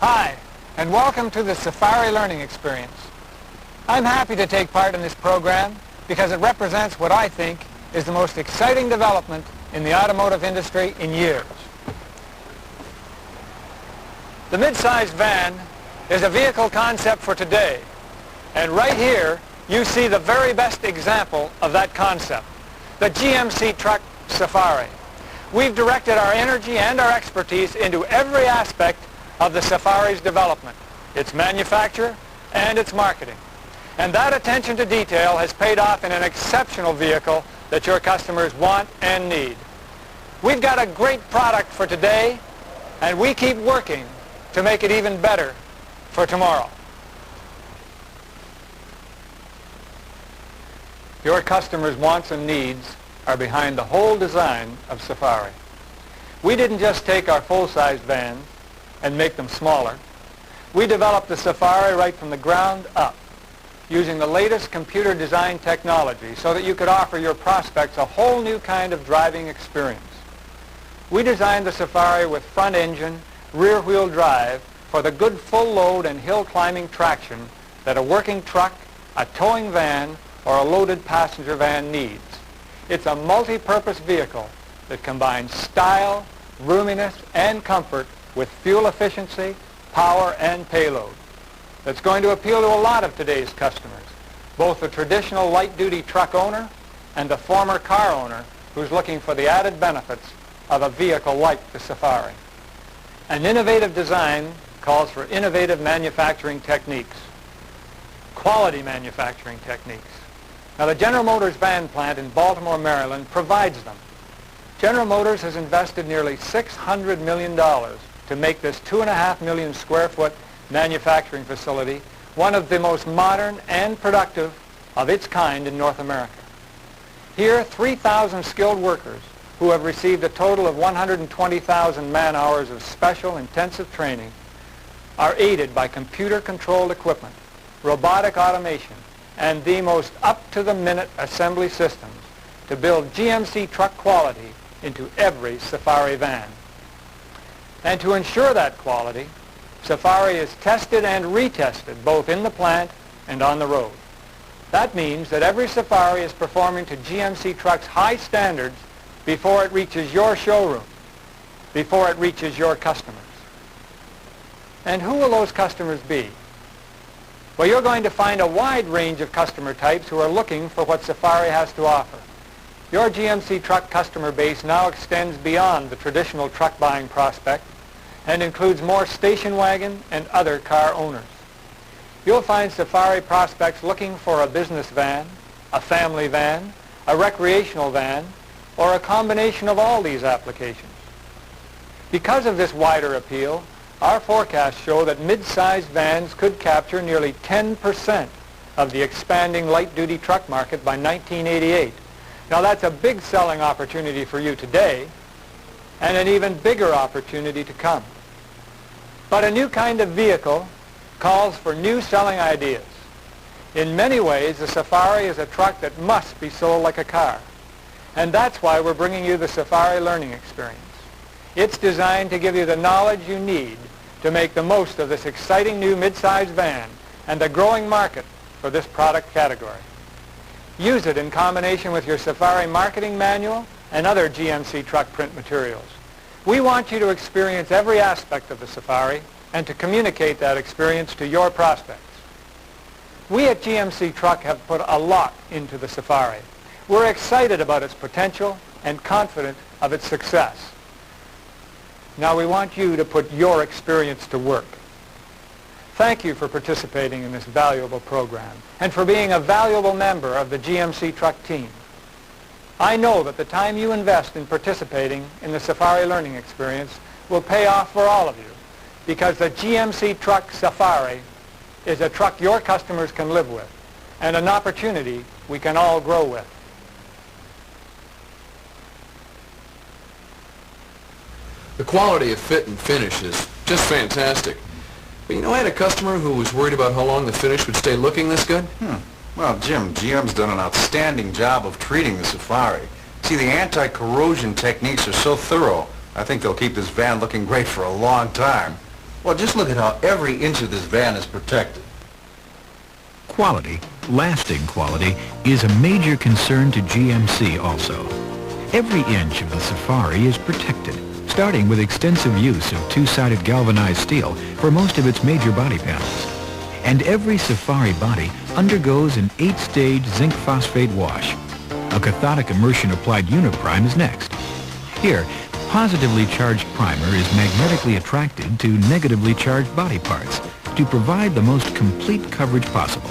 Hi, and welcome to the Safari Learning Experience. I'm happy to take part in this program because it represents what I think is the most exciting development in the automotive industry in years. The mid-sized van is a vehicle concept for today, and right here you see the very best example of that concept, the GMC truck Safari. We've directed our energy and our expertise into every aspect of the Safari's development, its manufacture, and its marketing. And that attention to detail has paid off in an exceptional vehicle that your customers want and need. We've got a great product for today, and we keep working to make it even better for tomorrow. Your customers' wants and needs are behind the whole design of Safari. We didn't just take our full-size vans and make them smaller. We developed the Safari right from the ground up, using the latest computer design technology so that you could offer your prospects a whole new kind of driving experience. We designed the Safari with front engine, rear-wheel drive for the good full load and hill climbing traction that a working truck, a towing van, or a loaded passenger van needs. It's a multi-purpose vehicle that combines style, roominess, and comfort with fuel efficiency, power, and payload. That's going to appeal to a lot of today's customers, both the traditional light-duty truck owner and the former car owner who's looking for the added benefits of a vehicle like the Safari. An innovative design calls for innovative manufacturing techniques, quality manufacturing techniques. Now, the General Motors van plant in Baltimore, Maryland provides them. General Motors has invested nearly $600 million to make this 2.5 million square foot manufacturing facility one of the most modern and productive of its kind in North America. Here, 3,000 skilled workers who have received a total of 120,000 man-hours of special intensive training are aided by computer-controlled equipment, robotic automation, and the most up-to-the-minute assembly systems to build GMC truck quality into every Safari van. And to ensure that quality, Safari is tested and retested both in the plant and on the road. That means that every Safari is performing to GMC trucks' high standards before it reaches your showroom, before it reaches your customers. And who will those customers be? Well, you're going to find a wide range of customer types who are looking for what Safari has to offer. Your GMC truck customer base now extends beyond the traditional truck buying prospect and includes more station wagon and other car owners. You'll find Safari prospects looking for a business van, a family van, a recreational van, or a combination of all these applications. Because of this wider appeal, our forecasts show that mid-sized vans could capture nearly 10% of the expanding light-duty truck market by 1988. Now, that's a big selling opportunity for you today, and an even bigger opportunity to come. But a new kind of vehicle calls for new selling ideas. In many ways, the Safari is a truck that must be sold like a car. And that's why we're bringing you the Safari Learning Experience. It's designed to give you the knowledge you need to make the most of this exciting new mid-sized van and the growing market for this product category. Use it in combination with your Safari marketing manual and other GMC truck print materials. We want you to experience every aspect of the Safari and to communicate that experience to your prospects. We at GMC Truck have put a lot into the Safari. We're excited about its potential and confident of its success. Now we want you to put your experience to work. Thank you for participating in this valuable program and for being a valuable member of the GMC Truck team. I know that the time you invest in participating in the Safari Learning Experience will pay off for all of you, because the GMC Truck Safari is a truck your customers can live with and an opportunity we can all grow with. The quality of fit and finish is just fantastic. But you know, I had a customer who was worried about how long the finish would stay looking this good. Well, Jim, GM's done an outstanding job of treating the Safari. See, the anti-corrosion techniques are so thorough, I think they'll keep this van looking great for a long time. Well, just look at how every inch of this van is protected. Quality, lasting quality, is a major concern to GMC also. Every inch of the Safari is protected, starting with extensive use of two-sided galvanized steel for most of its major body panels. And every Safari body undergoes an 8-stage zinc phosphate wash. A cathodic immersion applied uniprime is next. Here, positively charged primer is magnetically attracted to negatively charged body parts to provide the most complete coverage possible.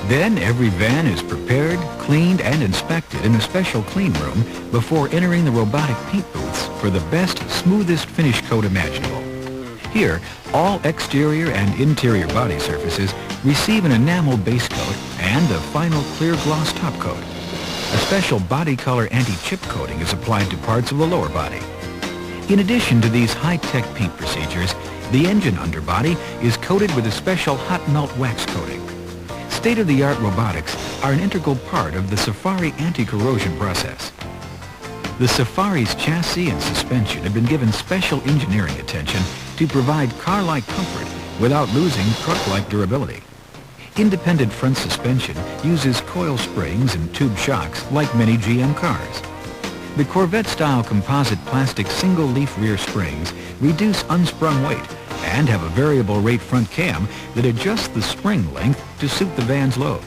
Then every van is prepared, cleaned, and inspected in a special clean room before entering the robotic paint booths for the best, smoothest finish coat imaginable. Here, all exterior and interior body surfaces receive an enamel base coat and a final clear gloss top coat. A special body color anti-chip coating is applied to parts of the lower body. In addition to these high-tech paint procedures, the engine underbody is coated with a special hot melt wax coating. State-of-the-art robotics are an integral part of the Safari anti-corrosion process. The Safari's chassis and suspension have been given special engineering attention to provide car-like comfort without losing truck-like durability. Independent front suspension uses coil springs and tube shocks like many GM cars. The Corvette-style composite plastic single-leaf rear springs reduce unsprung weight and have a variable rate front cam that adjusts the spring length to suit the van's load.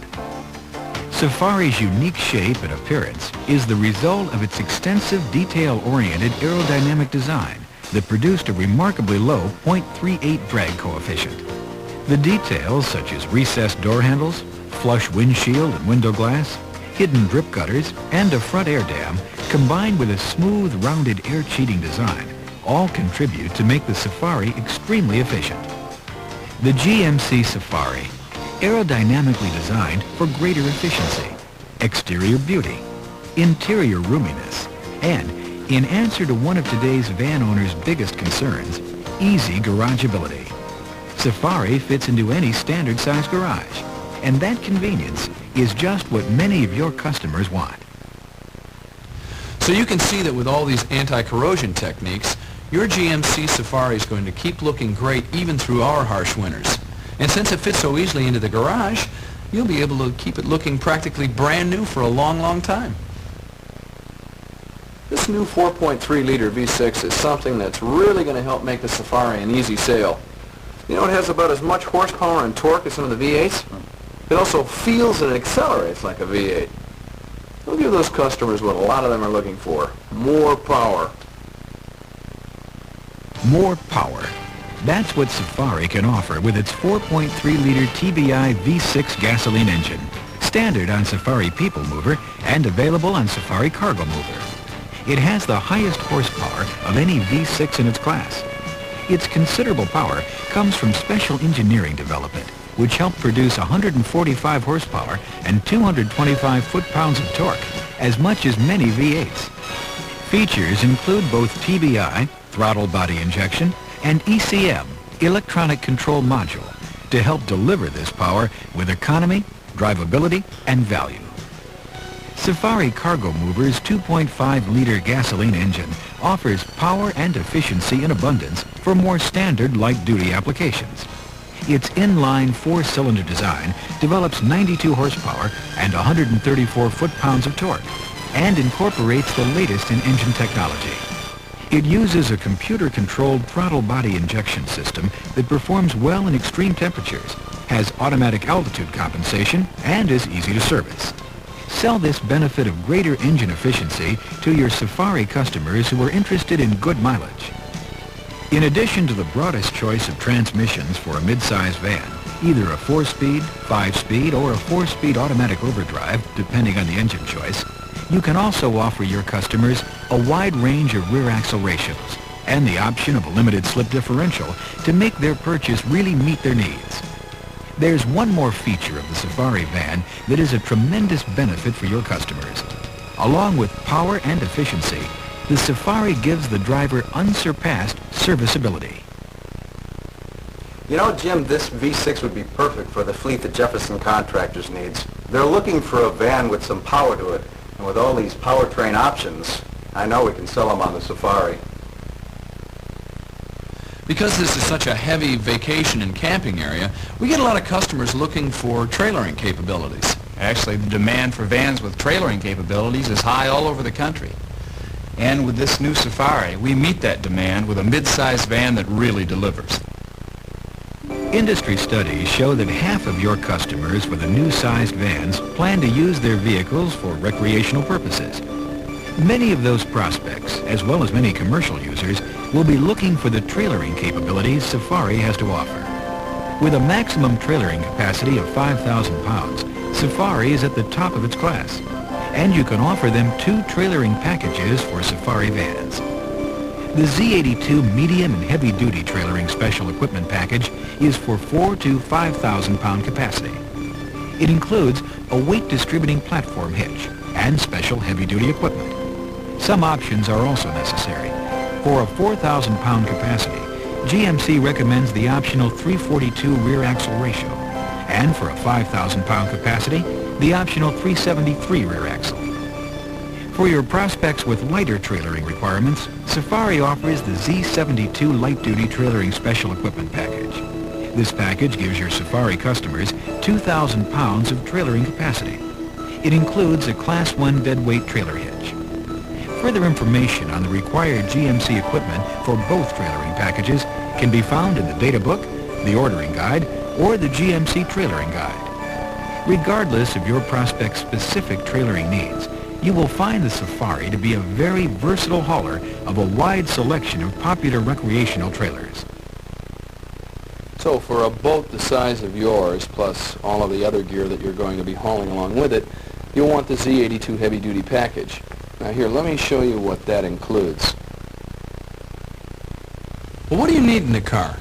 Safari's unique shape and appearance is the result of its extensive detail-oriented aerodynamic design that produced a remarkably low 0.38 drag coefficient. The details such as recessed door handles, flush windshield and window glass, hidden drip gutters, and a front air dam, combined with a smooth, rounded air-cheating design, all contribute to make the Safari extremely efficient. The GMC Safari, aerodynamically designed for greater efficiency, exterior beauty, interior roominess, and, in answer to one of today's van owners' biggest concerns, easy garageability. Safari fits into any standard-sized garage, and that convenience is just what many of your customers want. So you can see that with all these anti-corrosion techniques, your GMC Safari is going to keep looking great even through our harsh winters. And since it fits so easily into the garage, you'll be able to keep it looking practically brand new for a long, long time. This new 4.3-liter V6 is something that's really going to help make the Safari an easy sail. You know, it has about as much horsepower and torque as some of the V8s. It also feels and accelerates like a V8. It'll give those customers what a lot of them are looking for: more power. More power. That's what Safari can offer with its 4.3-liter TBI V6 gasoline engine, standard on Safari People Mover and available on Safari Cargo Mover. It has the highest horsepower of any V6 in its class. Its considerable power comes from special engineering development, which helped produce 145 horsepower and 225 foot-pounds of torque, as much as many V8s. Features include both TBI, throttle body injection, and ECM, electronic control module, to help deliver this power with economy, drivability, and value. Safari Cargo Mover's 2.5-liter gasoline engine offers power and efficiency in abundance for more standard light-duty applications. Its inline 4-cylinder design develops 92 horsepower and 134 foot-pounds of torque and incorporates the latest in engine technology. It uses a computer-controlled throttle body injection system that performs well in extreme temperatures, has automatic altitude compensation, and is easy to service. Sell this benefit of greater engine efficiency to your Safari customers who are interested in good mileage. In addition to the broadest choice of transmissions for a mid-size van, either a 4-speed, 5-speed, or a 4-speed automatic overdrive, depending on the engine choice, you can also offer your customers a wide range of rear axle ratios and the option of a limited slip differential to make their purchase really meet their needs. There's one more feature of the Safari van that is a tremendous benefit for your customers. Along with power and efficiency, the Safari gives the driver unsurpassed serviceability. You know, Jim, this V6 would be perfect for the fleet that Jefferson Contractors needs. They're looking for a van with some power to it, and with all these powertrain options, I know we can sell them on the Safari. Because this is such a heavy vacation and camping area, we get a lot of customers looking for trailering capabilities. Actually, the demand for vans with trailering capabilities is high all over the country. And with this new Safari, we meet that demand with a mid-sized van that really delivers. Industry studies show that half of your customers with the new-sized vans plan to use their vehicles for recreational purposes. Many of those prospects, as well as many commercial users, will be looking for the trailering capabilities Safari has to offer. With a maximum trailering capacity of 5,000 pounds, Safari is at the top of its class, and you can offer them 2 trailering packages for Safari vans. The Z82 medium and heavy-duty trailering special equipment package is for 4,000 to 5,000 pound capacity. It includes a weight distributing platform hitch and special heavy-duty equipment. Some options are also necessary. For a 4,000 pound capacity, GMC recommends the optional 342 rear axle ratio, and for a 5,000 pound capacity, the optional 373 rear axle. For your prospects with lighter trailering requirements, Safari offers the Z72 light-duty trailering special equipment package. This package gives your Safari customers 2,000 pounds of trailering capacity. It includes a Class 1 deadweight trailer hitch. Further information on the required GMC equipment for both trailering packages can be found in the data book, the ordering guide, or the GMC trailering guide. Regardless of your prospect's specific trailering needs, you will find the Safari to be a very versatile hauler of a wide selection of popular recreational trailers. So for a boat the size of yours, plus all of the other gear that you're going to be hauling along with it, you'll want the Z82 heavy-duty package. Now here, let me show you what that includes. Well, what do you need in the car?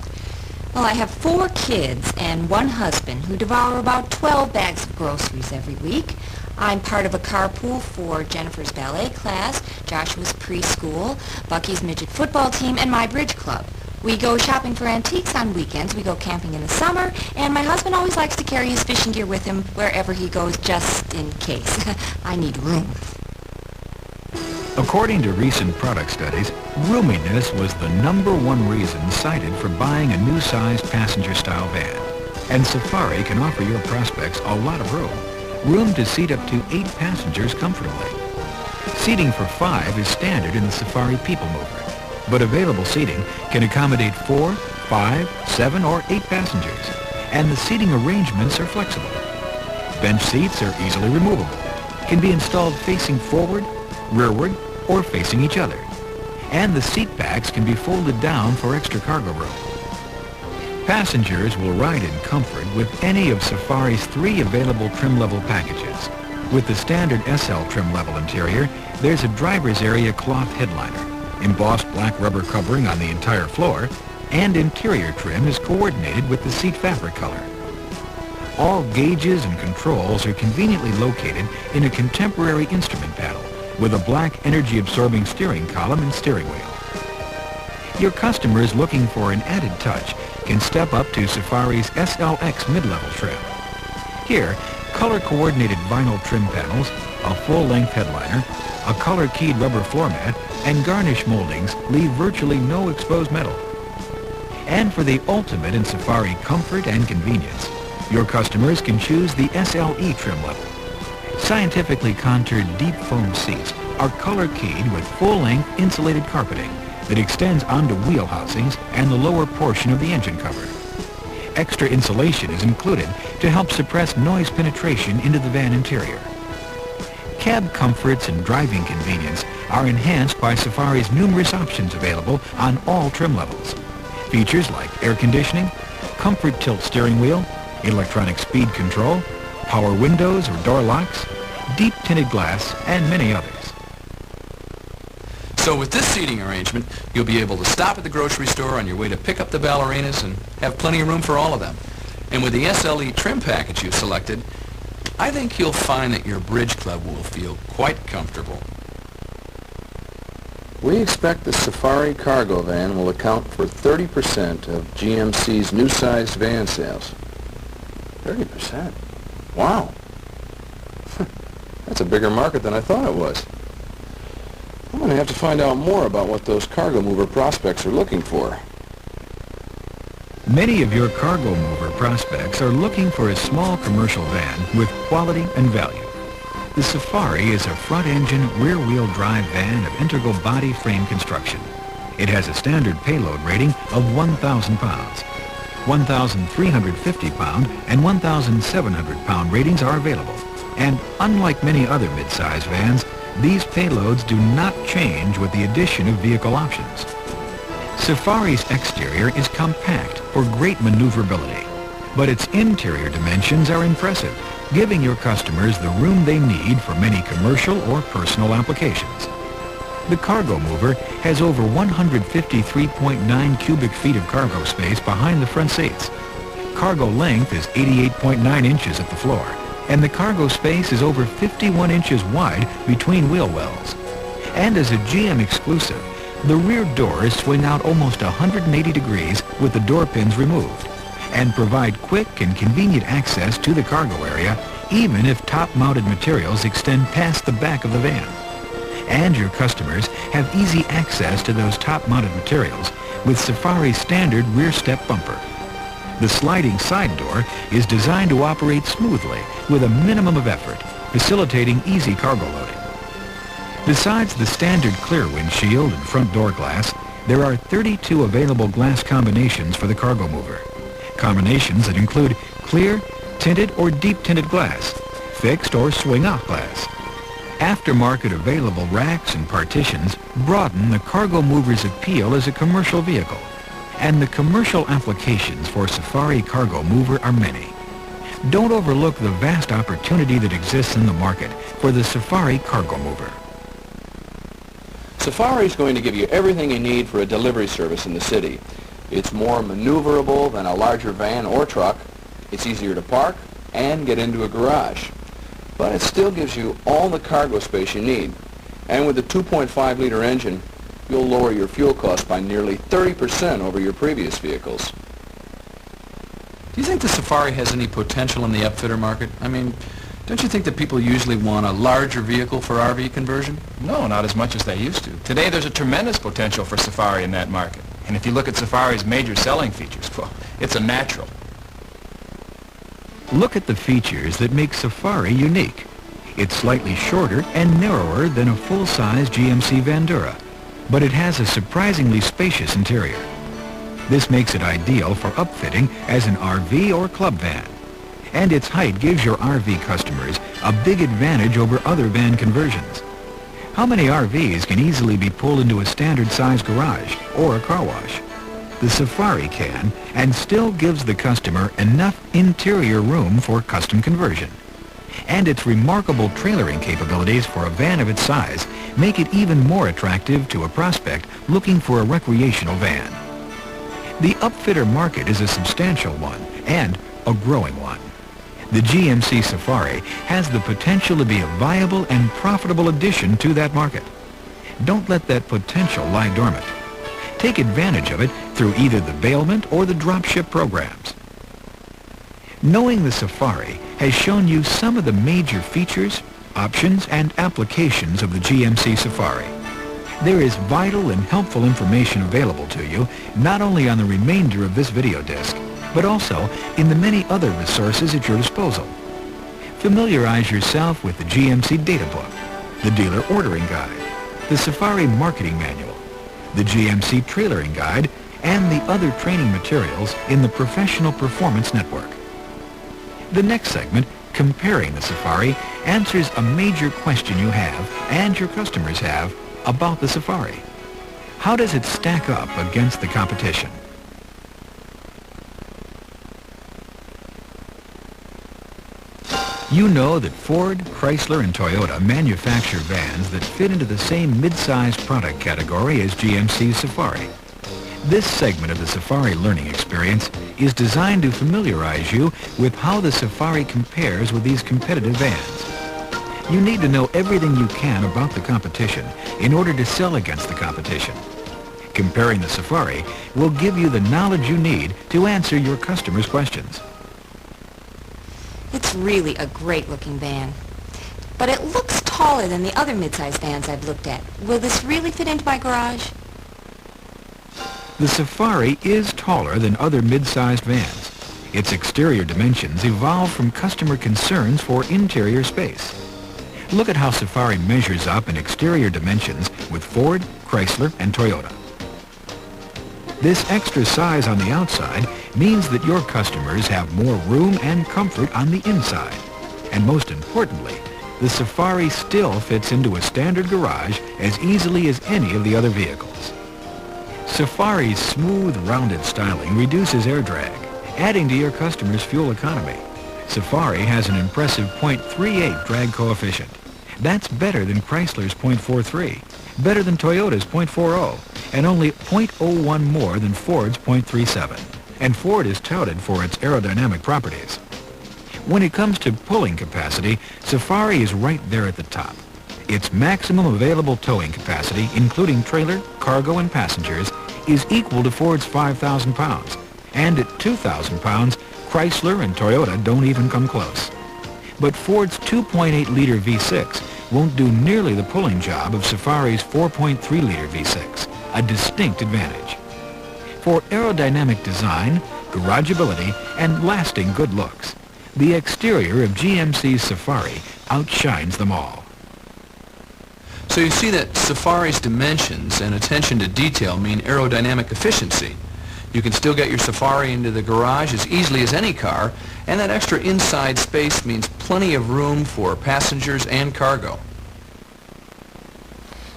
Well, I have 4 kids and 1 husband who devour about 12 bags of groceries every week. I'm part of a carpool for Jennifer's ballet class, Joshua's preschool, Bucky's midget football team, and my bridge club. We go shopping for antiques on weekends, we go camping in the summer, and my husband always likes to carry his fishing gear with him wherever he goes, just in case. I need room. According to recent product studies, roominess was the #1 reason cited for buying a new-sized passenger-style van. And Safari can offer your prospects a lot of room to seat up to 8 passengers comfortably. Seating for 5 is standard in the Safari People Mover, but available seating can accommodate 4, 5, 7, or 8 passengers, and the seating arrangements are flexible. Bench seats are easily removable, can be installed facing forward, rearward, or facing each other, and the seat backs can be folded down for extra cargo room. Passengers will ride in comfort with any of Safari's 3 available trim level packages. With the standard SL trim level interior, there's a driver's area cloth headliner, embossed black rubber covering on the entire floor, and interior trim is coordinated with the seat fabric color. All gauges and controls are conveniently located in a contemporary instrument panel with a black energy-absorbing steering column and steering wheel. Your customers looking for an added touch can step up to Safari's SLX mid-level trim. Here, color-coordinated vinyl trim panels, a full-length headliner, a color-keyed rubber floor mat, and garnish moldings leave virtually no exposed metal. And for the ultimate in Safari comfort and convenience, your customers can choose the SLE trim level. Scientifically contoured deep foam seats are color-keyed with full-length insulated carpeting that extends onto wheel housings and the lower portion of the engine cover. Extra insulation is included to help suppress noise penetration into the van interior. Cab comforts and driving convenience are enhanced by Safari's numerous options available on all trim levels. Features like air conditioning, comfort tilt steering wheel, electronic speed control, power windows or door locks, deep tinted glass, and many others. So with this seating arrangement, you'll be able to stop at the grocery store on your way to pick up the ballerinas and have plenty of room for all of them. And with the SLE trim package you've selected, I think you'll find that your bridge club will feel quite comfortable. We expect the Safari cargo van will account for 30% of GMC's new-sized van sales. 30%? Wow. That's a bigger market than I thought it was. I'm going to have to find out more about what those cargo mover prospects are looking for. Many of your cargo mover prospects are looking for a small commercial van with quality and value. The Safari is a front-engine, rear-wheel drive van of integral body frame construction. It has a standard payload rating of 1,000 pounds. 1,350 pound and 1,700 pound ratings are available. And unlike many other mid-size vans, these payloads do not change with the addition of vehicle options. Safari's exterior is compact for great maneuverability, but its interior dimensions are impressive, giving your customers the room they need for many commercial or personal applications. The cargo mover has over 153.9 cubic feet of cargo space behind the front seats. Cargo length is 88.9 inches at the floor, and the cargo space is over 51 inches wide between wheel wells. And as a GM exclusive, the rear doors swing out almost 180 degrees with the door pins removed, and provide quick and convenient access to the cargo area, even if top-mounted materials extend past the back of the van. And your customers have easy access to those top-mounted materials with Safari's standard rear step bumper. The sliding side door is designed to operate smoothly with a minimum of effort, facilitating easy cargo loading. Besides the standard clear windshield and front door glass, there are 32 available glass combinations for the cargo mover. Combinations that include clear, tinted, or deep tinted glass, fixed or swing-out glass. Aftermarket available racks and partitions broaden the cargo mover's appeal as a commercial vehicle. And the commercial applications for Safari cargo mover are many. Don't overlook the vast opportunity that exists in the market for the Safari cargo mover. Safari is going to give you everything you need for a delivery service in the city. It's more maneuverable than a larger van or truck. It's easier to park and get into a garage. But it still gives you all the cargo space you need. And with the 2.5-liter engine, you'll lower your fuel costs by nearly 30% over your previous vehicles. Do you think the Safari has any potential in the upfitter market? I mean, don't you think that people usually want a larger vehicle for RV conversion? No, not as much as they used to. Today there's a tremendous potential for Safari in that market. And if you look at Safari's major selling features, well, it's a natural. Look at the features that make Safari unique. It's slightly shorter and narrower than a full-size GMC Vandura, but it has a surprisingly spacious interior. This makes it ideal for upfitting as an RV or club van. And its height gives your RV customers a big advantage over other van conversions. How many RVs can easily be pulled into a standard-size garage or a car wash? The Safari can, and still gives the customer enough interior room for custom conversion. And its remarkable trailering capabilities for a van of its size make it even more attractive to a prospect looking for a recreational van. The upfitter market is a substantial one and a growing one. The GMC Safari has the potential to be a viable and profitable addition to that market. Don't let that potential lie dormant. Take advantage of it through either the bailment or the dropship programs. Knowing the Safari has shown you some of the major features, options, and applications of the GMC Safari. There is vital and helpful information available to you, not only on the remainder of this video disc, but also in the many other resources at your disposal. Familiarize yourself with the GMC Data Book, the Dealer Ordering Guide, the Safari Marketing Manual, the GMC Trailering Guide, and the other training materials in the Professional Performance Network. The next segment, Comparing the Safari, answers a major question you have, and your customers have, about the Safari. How does it stack up against the competition? You know that Ford, Chrysler, and Toyota manufacture vans that fit into the same mid-sized product category as GMC's Safari. This segment of the Safari learning experience is designed to familiarize you with how the Safari compares with these competitive vans. You need to know everything you can about the competition in order to sell against the competition. Comparing the Safari will give you the knowledge you need to answer your customers' questions. It's really a great-looking van. But it looks taller than the other mid-size vans I've looked at. Will this really fit into my garage? The Safari is taller than other mid-sized vans. Its exterior dimensions evolved from customer concerns for interior space. Look at how Safari measures up in exterior dimensions with Ford, Chrysler, and Toyota. This extra size on the outside means that your customers have more room and comfort on the inside. And most importantly, the Safari still fits into a standard garage as easily as any of the other vehicles. Safari's smooth, rounded styling reduces air drag, adding to your customers' fuel economy. Safari has an impressive 0.38 drag coefficient. That's better than Chrysler's 0.43, better than Toyota's 0.40, and only 0.01 more than Ford's 0.37. And Ford is touted for its aerodynamic properties. When it comes to pulling capacity, Safari is right there at the top. Its maximum available towing capacity, including trailer, cargo, and passengers, is equal to Ford's 5,000 pounds. And at 2,000 pounds, Chrysler and Toyota don't even come close. But Ford's 2.8-liter V6 won't do nearly the pulling job of Safari's 4.3-liter V6, a distinct advantage. For aerodynamic design, garageability, and lasting good looks, the exterior of GMC's Safari outshines them all. So you see that Safari's dimensions and attention to detail mean aerodynamic efficiency. You can still get your Safari into the garage as easily as any car, and that extra inside space means plenty of room for passengers and cargo.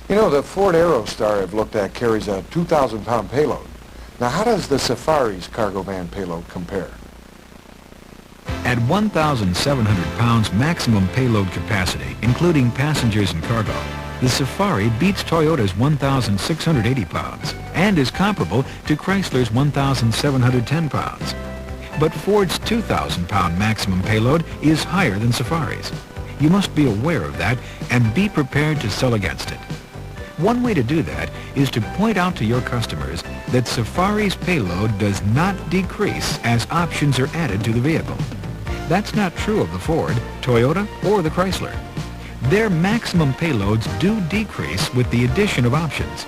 You know, the Ford Aerostar I've looked at carries a 2,000-pound payload. Now, how does the Safari's cargo van payload compare? At 1,700 pounds maximum payload capacity, including passengers and cargo, the Safari beats Toyota's 1,680 pounds and is comparable to Chrysler's 1,710 pounds. But Ford's 2,000-pound maximum payload is higher than Safari's. You must be aware of that and be prepared to sell against it. One way to do that is to point out to your customers that Safari's payload does not decrease as options are added to the vehicle. That's not true of the Ford, Toyota, or the Chrysler. Their maximum payloads do decrease with the addition of options.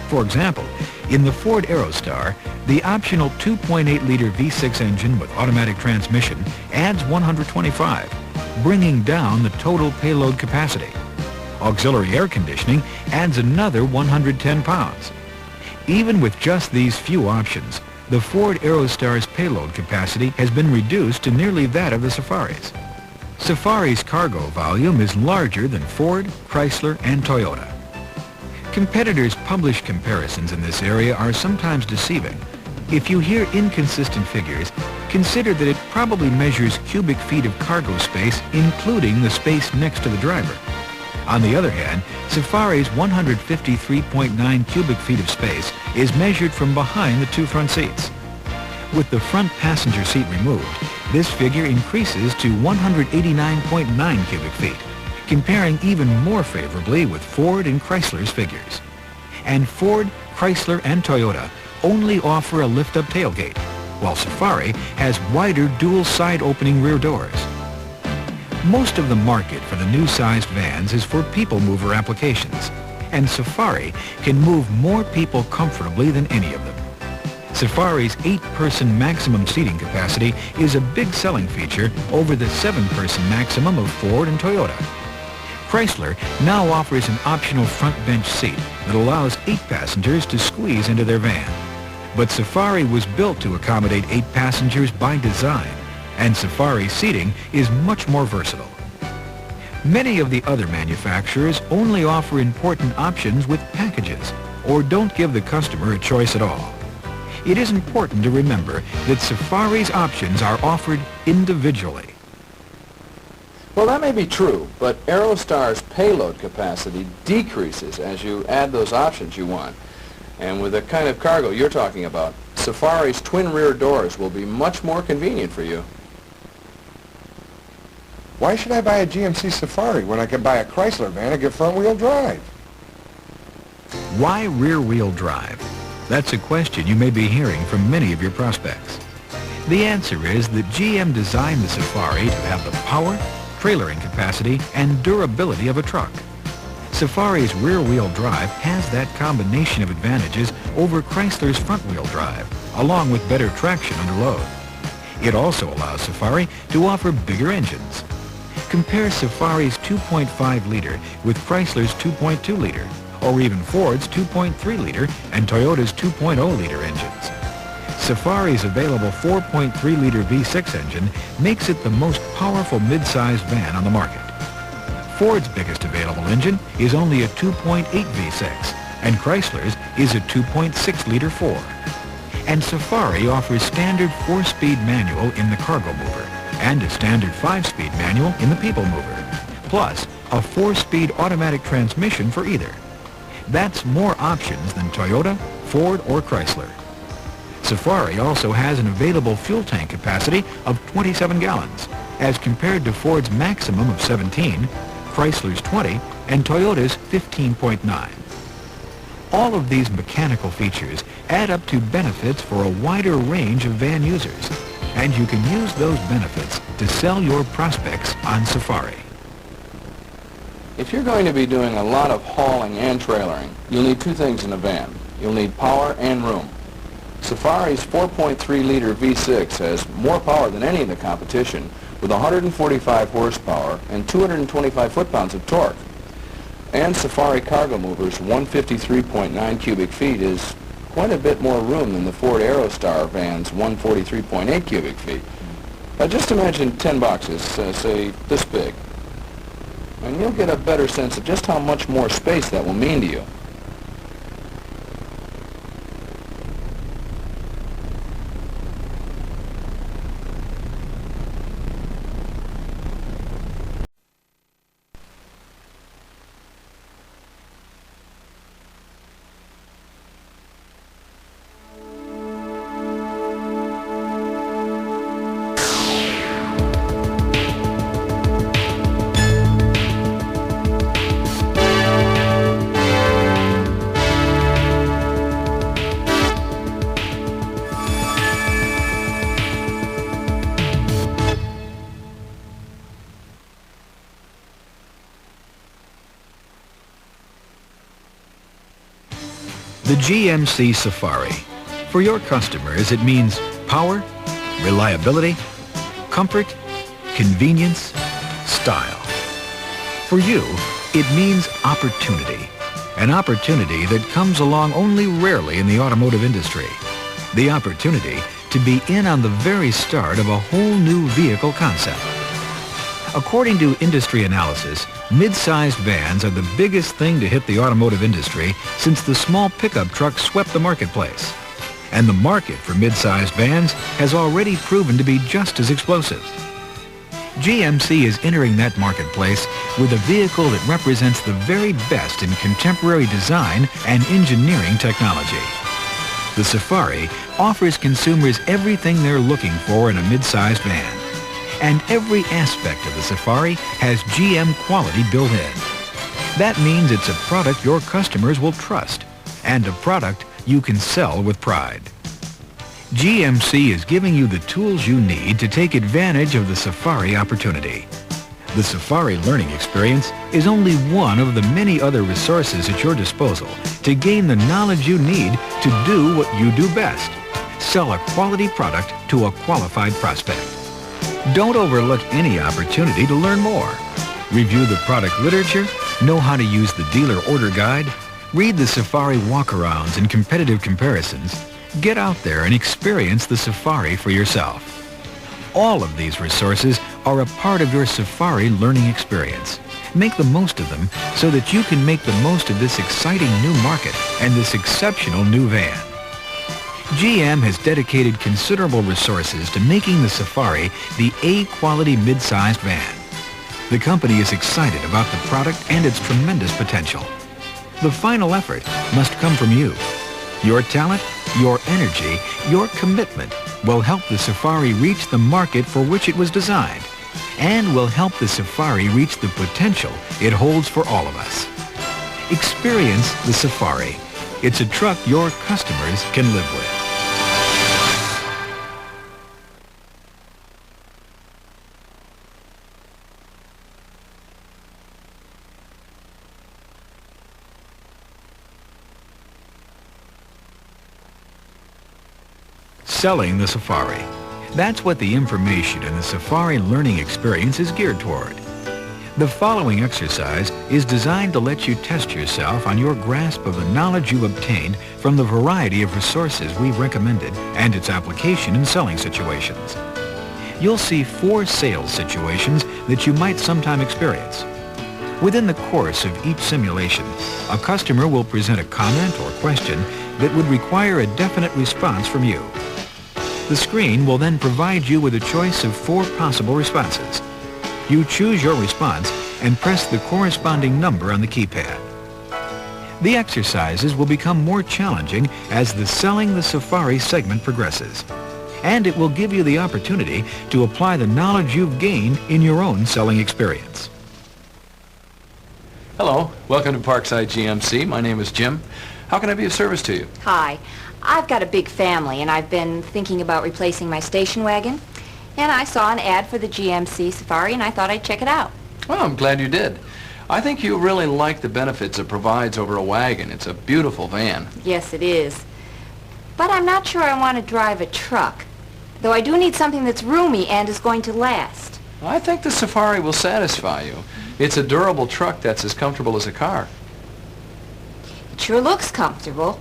For example, in the Ford Aerostar, the optional 2.8-liter V6 engine with automatic transmission adds 125, bringing down the total payload capacity. Auxiliary air conditioning adds another 110 pounds. Even with just these few options, the Ford Aerostar's payload capacity has been reduced to nearly that of the Safari's. Safari's cargo volume is larger than Ford, Chrysler, and Toyota. Competitors' published comparisons in this area are sometimes deceiving. If you hear inconsistent figures, consider that it probably measures cubic feet of cargo space, including the space next to the driver. On the other hand, Safari's 153.9 cubic feet of space is measured from behind the two front seats. With the front passenger seat removed, this figure increases to 189.9 cubic feet, comparing even more favorably with Ford and Chrysler's figures. And Ford, Chrysler, and Toyota only offer a lift-up tailgate, while Safari has wider dual side-opening rear doors. Most of the market for the new-sized vans is for people mover applications, and Safari can move more people comfortably than any of them. Safari's 8-person maximum seating capacity is a big selling feature over the 7-person maximum of Ford and Toyota. Chrysler now offers an optional front bench seat that allows 8 passengers to squeeze into their van. But Safari was built to accommodate 8 passengers by design, and Safari seating is much more versatile. Many of the other manufacturers only offer important options with packages, or don't give the customer a choice at all. It is important to remember that Safari's options are offered individually. Well, that may be true, but Aerostar's payload capacity decreases as you add those options you want. And with the kind of cargo you're talking about, Safari's twin rear doors will be much more convenient for you. Why should I buy a GMC Safari when I can buy a Chrysler van and get front-wheel drive? Why rear-wheel drive? That's a question you may be hearing from many of your prospects. The answer is that GM designed the Safari to have the power, trailering capacity, and durability of a truck. Safari's rear-wheel drive has that combination of advantages over Chrysler's front-wheel drive, along with better traction under load. It also allows Safari to offer bigger engines. Compare Safari's 2.5-liter with Chrysler's 2.2-liter, or even Ford's 2.3-liter and Toyota's 2.0-liter engines. Safari's available 4.3-liter V6 engine makes it the most powerful mid-sized van on the market. Ford's biggest available engine is only a 2.8 V6, and Chrysler's is a 2.6-liter 4. And Safari offers standard 4-speed manual in the cargo mover and a standard 5-speed manual in the people mover, plus a 4-speed automatic transmission for either. That's more options than Toyota, Ford, or Chrysler. Safari also has an available fuel tank capacity of 27 gallons, as compared to Ford's maximum of 17, Chrysler's 20, and Toyota's 15.9. All of these mechanical features add up to benefits for a wider range of van users, and you can use those benefits to sell your prospects on Safari. If you're going to be doing a lot of hauling and trailering, you'll need two things in a van. You'll need power and room. Safari's 4.3-liter V6 has more power than any of the competition, with 145 horsepower and 225 foot-pounds of torque. And Safari Cargo Mover's 153.9 cubic feet is quite a bit more room than the Ford Aerostar van's 143.8 cubic feet. Now just imagine 10 boxes, say this big, and you'll get a better sense of just how much more space that will mean to you. The GMC Safari. For your customers, it means power, reliability, comfort, convenience, style. For you, it means opportunity. An opportunity that comes along only rarely in the automotive industry. The opportunity to be in on the very start of a whole new vehicle concept. According to industry analysis, mid-sized vans are the biggest thing to hit the automotive industry since the small pickup truck swept the marketplace. And the market for mid-sized vans has already proven to be just as explosive. GMC is entering that marketplace with a vehicle that represents the very best in contemporary design and engineering technology. The Safari offers consumers everything they're looking for in a mid-sized van. And every aspect of the Safari has GM quality built in. That means it's a product your customers will trust, and a product you can sell with pride. GMC is giving you the tools you need to take advantage of the Safari opportunity. The Safari learning experience is only one of the many other resources at your disposal to gain the knowledge you need to do what you do best. Sell a quality product to a qualified prospect. Don't overlook any opportunity to learn more. Review the product literature, know how to use the dealer order guide, read the Safari walkarounds and competitive comparisons. Get out there and experience the Safari for yourself. All of these resources are a part of your Safari learning experience. Make the most of them so that you can make the most of this exciting new market and this exceptional new van. GM has dedicated considerable resources to making the Safari the A-quality mid-sized van. The company is excited about the product and its tremendous potential. The final effort must come from you. Your talent, your energy, your commitment will help the Safari reach the market for which it was designed, and will help the Safari reach the potential it holds for all of us. Experience the Safari. It's a truck your customers can live with. selling the Safari. That's what the information in the Safari learning experience is geared toward. The following exercise is designed to let you test yourself on your grasp of the knowledge you've obtained from the variety of resources we've recommended and its application in selling situations. You'll see 4 sales situations that you might sometime experience. Within the course of each simulation, a customer will present a comment or question that would require a definite response from you. The screen will then provide you with a choice of 4 possible responses. You choose your response and press the corresponding number on the keypad. The exercises will become more challenging as the Selling the Safari segment progresses, and it will give you the opportunity to apply the knowledge you've gained in your own selling experience. Hello, welcome to Parkside GMC. My name is Jim. How can I be of service to you? Hi. I've got a big family, and I've been thinking about replacing my station wagon. And I saw an ad for the GMC Safari, and I thought I'd check it out. Well, I'm glad you did. I think you really like the benefits it provides over a wagon. It's a beautiful van. Yes, it is. But I'm not sure I want to drive a truck, though I do need something that's roomy and is going to last. I think the Safari will satisfy you. It's a durable truck that's as comfortable as a car. It sure looks comfortable,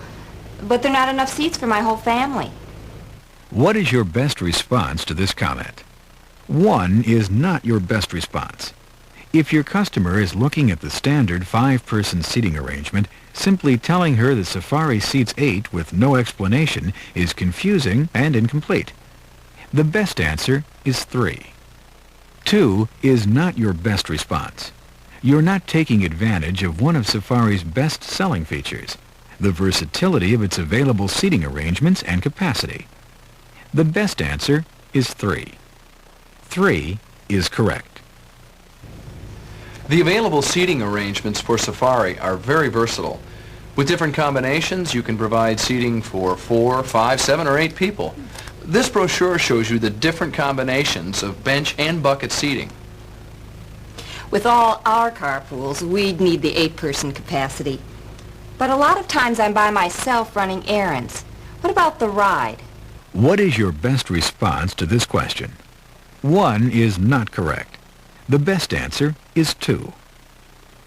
but there are not enough seats for my whole family. What is your best response to this comment? 1 is not your best response. If your customer is looking at the standard 5-person seating arrangement, simply telling her the Safari seats 8 with no explanation is confusing and incomplete. The best answer is 3. 2 is not your best response. You're not taking advantage of one of Safari's best selling features, the versatility of its available seating arrangements and capacity. The best answer is 3. 3 is correct. The available seating arrangements for Safari are very versatile. With different combinations, you can provide seating for 4, 5, 7, or 8 people. This brochure shows you the different combinations of bench and bucket seating. With all our carpools, we'd need the 8-person capacity. But a lot of times I'm by myself running errands. What about the ride? What is your best response to this question? 1 is not correct. The best answer is 2.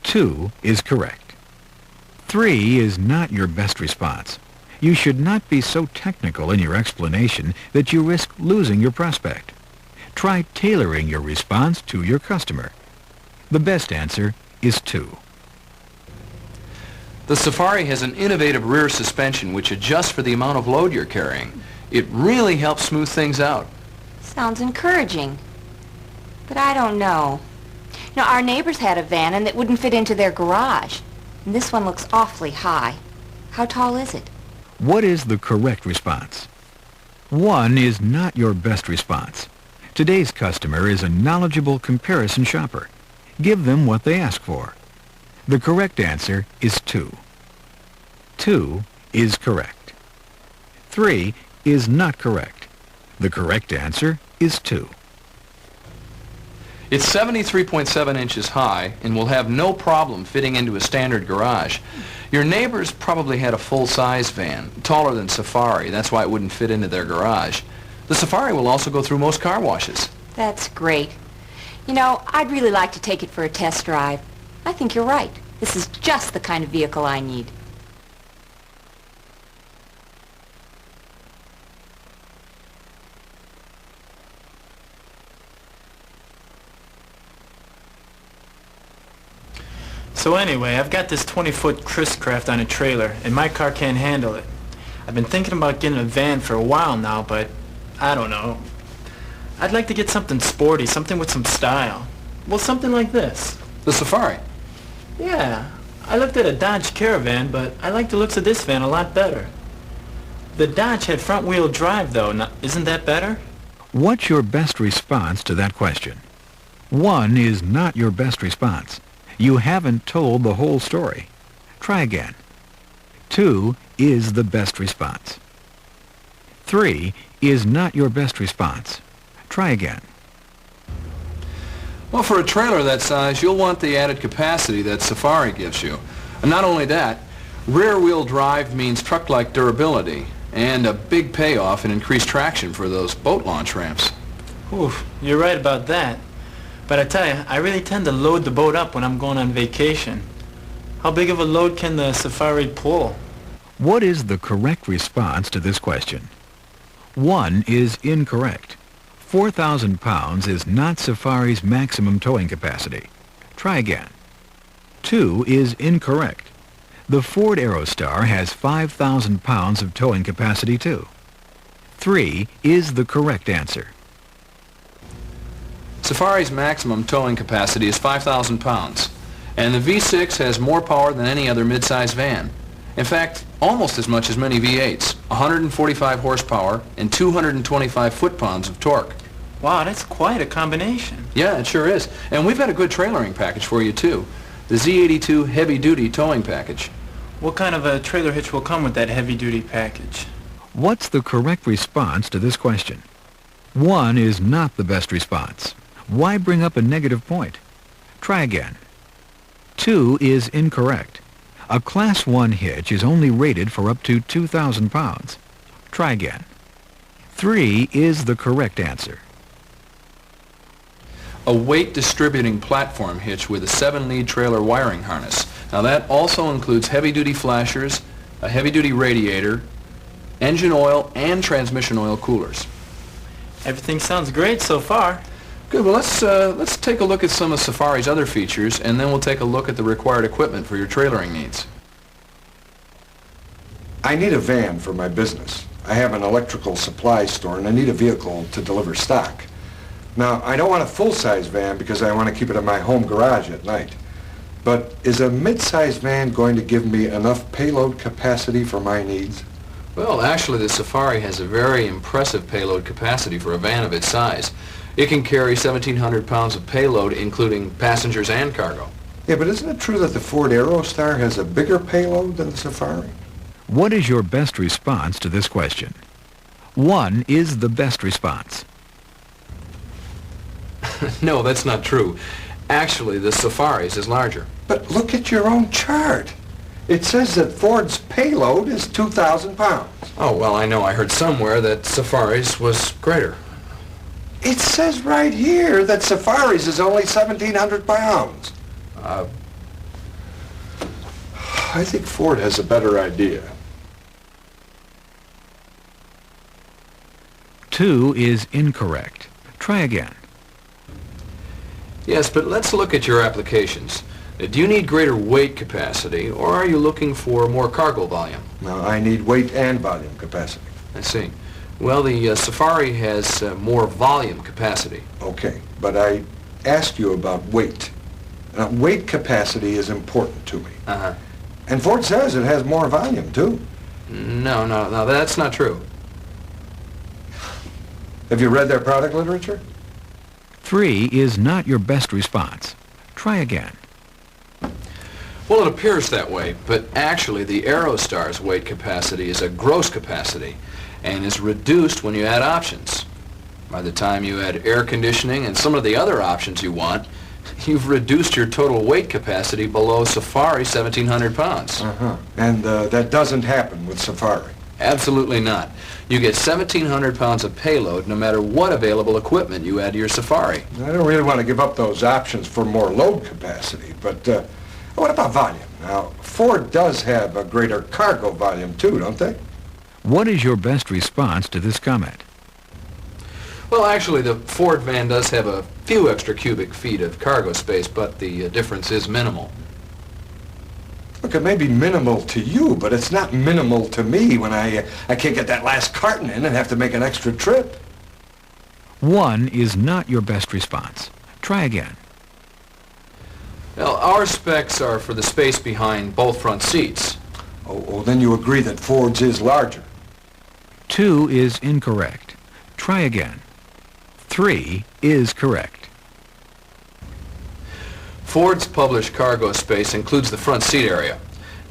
2 is correct. 3 is not your best response. You should not be so technical in your explanation that you risk losing your prospect. Try tailoring your response to your customer. The best answer is 2. The Safari has an innovative rear suspension which adjusts for the amount of load you're carrying. It really helps smooth things out. Sounds encouraging. But I don't know. You know, our neighbors had a van and it wouldn't fit into their garage. And this one looks awfully high. How tall is it? What is the correct response? 1 is not your best response. Today's customer is a knowledgeable comparison shopper. Give them what they ask for. The correct answer is 2. 2 is correct. 3 is not correct. The correct answer is 2. It's 73.7 inches high and will have no problem fitting into a standard garage. Your neighbors probably had a full-size van, taller than Safari. That's why it wouldn't fit into their garage. The Safari will also go through most car washes. That's great. You know, I'd really like to take it for a test drive. I think you're right. This is just the kind of vehicle I need. So anyway, I've got this 20-foot Chris-Craft on a trailer, and my car can't handle it. I've been thinking about getting a van for a while now, but I don't know. I'd like to get something sporty, something with some style. Well, something like this. The Safari? Yeah. I looked at a Dodge Caravan, but I like the looks of this van a lot better. The Dodge had front-wheel drive, though. Now, isn't that better? What's your best response to that question? 1 is not your best response. You haven't told the whole story. Try again. 2 is the best response. 3 is not your best response. Try again. Well, for a trailer that size, you'll want the added capacity that Safari gives you. And not only that, rear-wheel drive means truck-like durability, And a big payoff in increased traction for those boat launch ramps. Oof, you're right about that. But I tell you, I really tend to load the boat up when I'm going on vacation. How big of a load can the Safari pull? What is the correct response to this question? 1 is incorrect. 4,000 pounds is not Safari's maximum towing capacity. Try again. 2 is incorrect. The Ford Aerostar has 5,000 pounds of towing capacity too. 3 is the correct answer. Safari's maximum towing capacity is 5,000 pounds, and the V6 has more power than any other midsize van. In fact, almost as much as many V8s, 145 horsepower and 225 foot-pounds of torque. Wow, that's quite a combination. Yeah, it sure is. And we've got a good trailering package for you too. The Z82 heavy-duty towing package. What kind of a trailer hitch will come with that heavy-duty package? What's the correct response to this question? 1 is not the best response. Why bring up a negative point? Try again. 2 is incorrect. A Class 1 hitch is only rated for up to 2,000 pounds. Try again. 3 is the correct answer. A weight distributing platform hitch with a 7-lead trailer wiring harness. Now that also includes heavy-duty flashers, a heavy-duty radiator, engine oil, and transmission oil coolers. Everything sounds great so far. Good. Well, let's take a look at some of Safari's other features, and then we'll take a look at the required equipment for your trailering needs. I need a van for my business. I have an electrical supply store and I need a vehicle to deliver stock. Now, I don't want a full-size van because I want to keep it in my home garage at night. But is a mid-size van going to give me enough payload capacity for my needs? Well, actually, the Safari has a very impressive payload capacity for a van of its size. It can carry 1,700 pounds of payload, including passengers and cargo. Yeah, but isn't it true that the Ford Aerostar has a bigger payload than the Safari? What is your best response to this question? 1 is the best response. No, that's not true. Actually, the Safari's is larger. But look at your own chart. It says that Ford's payload is 2,000 pounds. Oh, well, I know. I heard somewhere that Safari's was greater. It says right here that Safari's is only 1,700 pounds. I think Ford has a better idea. 2 is incorrect. Try again. Yes, but let's look at your applications. Do you need greater weight capacity, or are you looking for more cargo volume? Now, I need weight and volume capacity. I see. Well, the Safari has more volume capacity. Okay, but I asked you about weight. Now, weight capacity is important to me. Uh-huh. And Ford says it has more volume, too. No, that's not true. Have you read their product literature? 3 is not your best response. Try again. Well, it appears that way, but actually the Aerostar's weight capacity is a gross capacity and is reduced when you add options. By the time you add air conditioning and some of the other options you want, you've reduced your total weight capacity below Safari's 1,700 pounds. Uh-huh. And that doesn't happen with Safari. Absolutely not. You get 1,700 pounds of payload no matter what available equipment you add to your Safari. I don't really want to give up those options for more load capacity, but what about volume? Now, Ford does have a greater cargo volume too, don't they? What is your best response to this comment? Well, actually, the Ford van does have a few extra cubic feet of cargo space, but the difference is minimal. Look, it may be minimal to you, but it's not minimal to me when I can't get that last carton in and have to make an extra trip. 1 is not your best response. Try again. Well, our specs are for the space behind both front seats. Oh, then you agree that Ford's is larger. 2 is incorrect. Try again. 3 is correct. Ford's published cargo space includes the front seat area.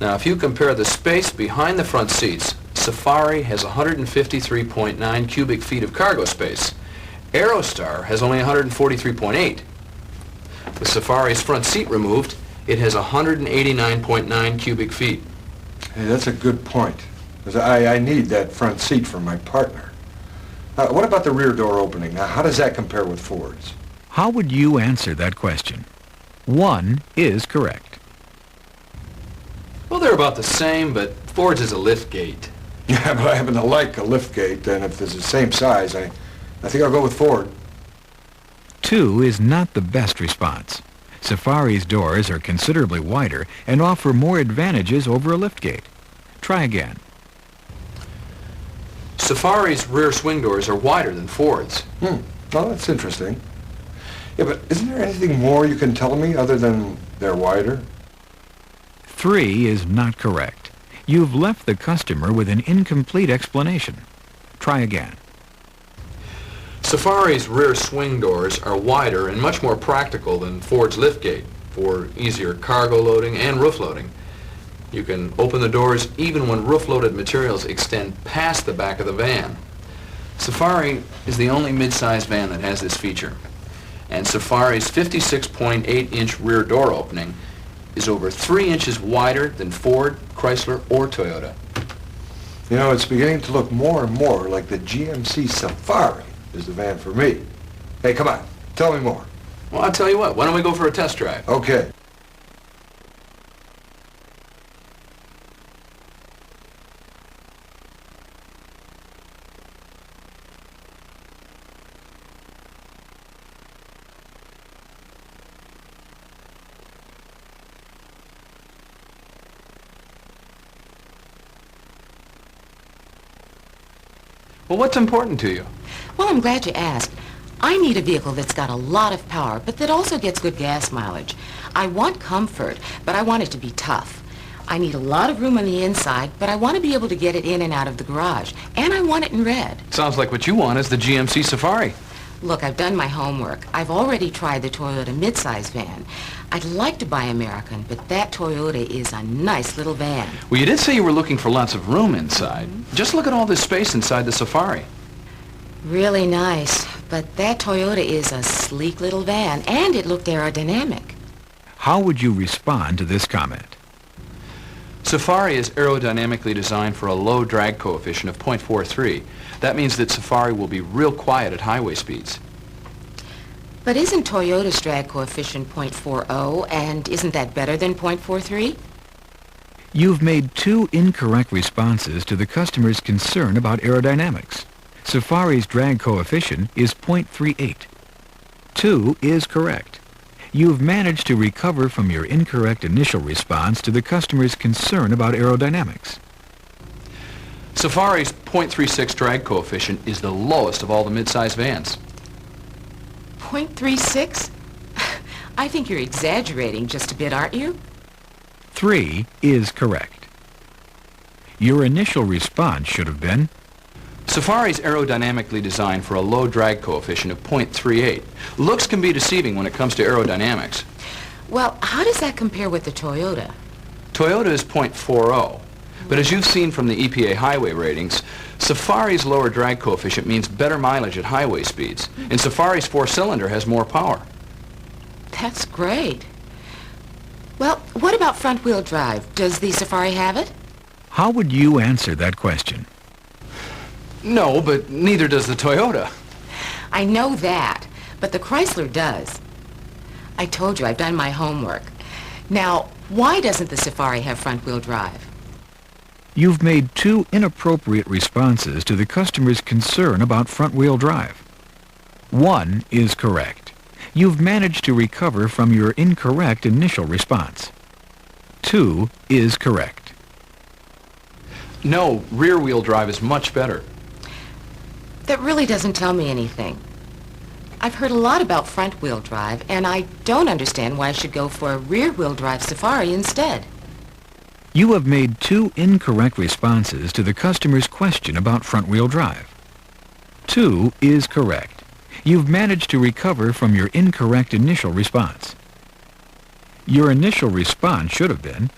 Now, if you compare the space behind the front seats, Safari has 153.9 cubic feet of cargo space. Aerostar has only 143.8. With Safari's front seat removed, it has 189.9 cubic feet. Hey, that's a good point. 'cause I need that front seat for my partner. What about the rear door opening? Now, how does that compare with Ford's? How would you answer that question? 1 is correct. Well, they're about the same, but Ford's is a lift gate. Yeah, but I happen to like a lift gate, and if it's the same size, I think I'll go with Ford. 2 is not the best response. Safari's doors are considerably wider and offer more advantages over a liftgate. Try again. Safari's rear swing doors are wider than Ford's. Well, that's interesting. Yeah, but isn't there anything more you can tell me other than they're wider? 3 is not correct. You've left the customer with an incomplete explanation. Try again. Safari's rear swing doors are wider and much more practical than Ford's liftgate for easier cargo loading and roof loading. You can open the doors even when roof-loaded materials extend past the back of the van. Safari is the only mid-size van that has this feature. And Safari's 56.8-inch rear door opening is over 3 inches wider than Ford, Chrysler, or Toyota. You know, it's beginning to look more and more like the GMC Safari is the van for me. Hey, come on, tell me more. Well, I'll tell you what, why don't we go for a test drive? Okay. Well, what's important to you? Well, I'm glad you asked. I need a vehicle that's got a lot of power, but that also gets good gas mileage. I want comfort, but I want it to be tough. I need a lot of room on the inside, but I want to be able to get it in and out of the garage. And I want it in red. Sounds like what you want is the GMC Safari. Look, I've done my homework. I've already tried the Toyota midsize van. I'd like to buy American, but that Toyota is a nice little van. Well, you did say you were looking for lots of room inside. Just look at all this space inside the Safari. Really nice, but that Toyota is a sleek little van, and it looked aerodynamic. How would you respond to this comment? Safari is aerodynamically designed for a low drag coefficient of 0.43. That means that Safari will be real quiet at highway speeds. But isn't Toyota's drag coefficient 0.40, and isn't that better than 0.43? You've made 2 incorrect responses to the customer's concern about aerodynamics. Safari's drag coefficient is 0.38. 2 is correct. You've managed to recover from your incorrect initial response to the customer's concern about aerodynamics. Safari's 0.36 drag coefficient is the lowest of all the midsize vans. 0.36? I think you're exaggerating just a bit, aren't you? 3 is correct. Your initial response should have been, Safari's aerodynamically designed for a low drag coefficient of 0.38. Looks can be deceiving when it comes to aerodynamics. Well, how does that compare with the Toyota? Toyota is 0.40, but as you've seen from the EPA highway ratings, Safari's lower drag coefficient means better mileage at highway speeds, and Safari's 4-cylinder has more power. That's great. Well, what about front-wheel drive? Does the Safari have it? how would you answer that question? No, but neither does the Toyota. I know that, but the Chrysler does. I told you I've done my homework. Now, why doesn't the Safari have front-wheel drive? You've made 2 inappropriate responses to the customer's concern about front-wheel drive. 1 is correct. You've managed to recover from your incorrect initial response. 2 is correct. No, rear-wheel drive is much better. That really doesn't tell me anything. I've heard a lot about front-wheel drive, and I don't understand why I should go for a rear-wheel drive Safari instead. You have made 2 incorrect responses to the customer's question about front-wheel drive. 2 is correct. You've managed to recover from your incorrect initial response. Your initial response should have been,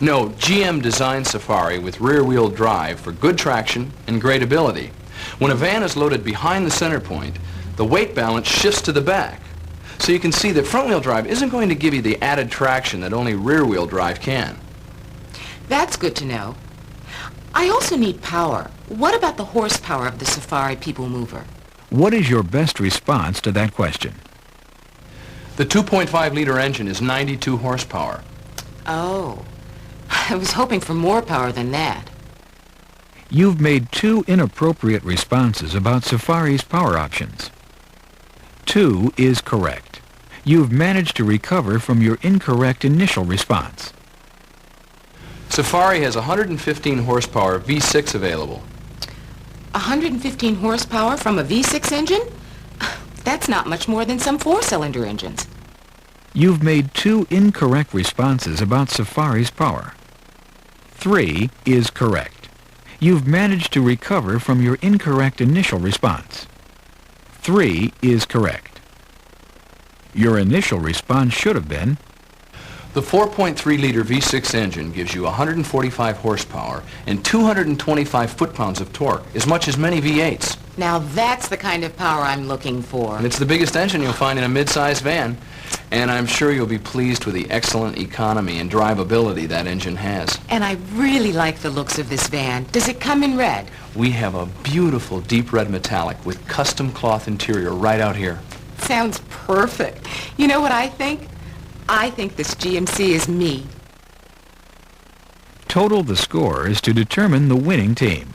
No, GM designed Safari with rear-wheel drive for good traction and great ability. When a van is loaded behind the center point, the weight balance shifts to the back. So you can see that front-wheel drive isn't going to give you the added traction that only rear-wheel drive can. That's good to know. I also need power. What about the horsepower of the Safari People Mover? What is your best response to that question? The 2.5-liter engine is 92 horsepower. Oh, I was hoping for more power than that. You've made two inappropriate responses about Safari's power options. 2 is correct. You've managed to recover from your incorrect initial response. Safari has 115 horsepower V6 available. 115 horsepower from a V6 engine? That's not much more than some four-cylinder engines. You've made two incorrect responses about Safari's power. 3 is correct. You've managed to recover from your incorrect initial response. 3 is correct. Your initial response should have been, The 4.3-liter V6 engine gives you 145 horsepower and 225 foot-pounds of torque, as much as many V8s. Now that's the kind of power I'm looking for. And it's the biggest engine you'll find in a mid-sized van. And I'm sure you'll be pleased with the excellent economy and drivability that engine has. And I really like the looks of this van. Does it come in red? We have a beautiful deep red metallic with custom cloth interior right out here. Sounds perfect. You know what I think? I think this GMC is me. total the score is to determine the winning team.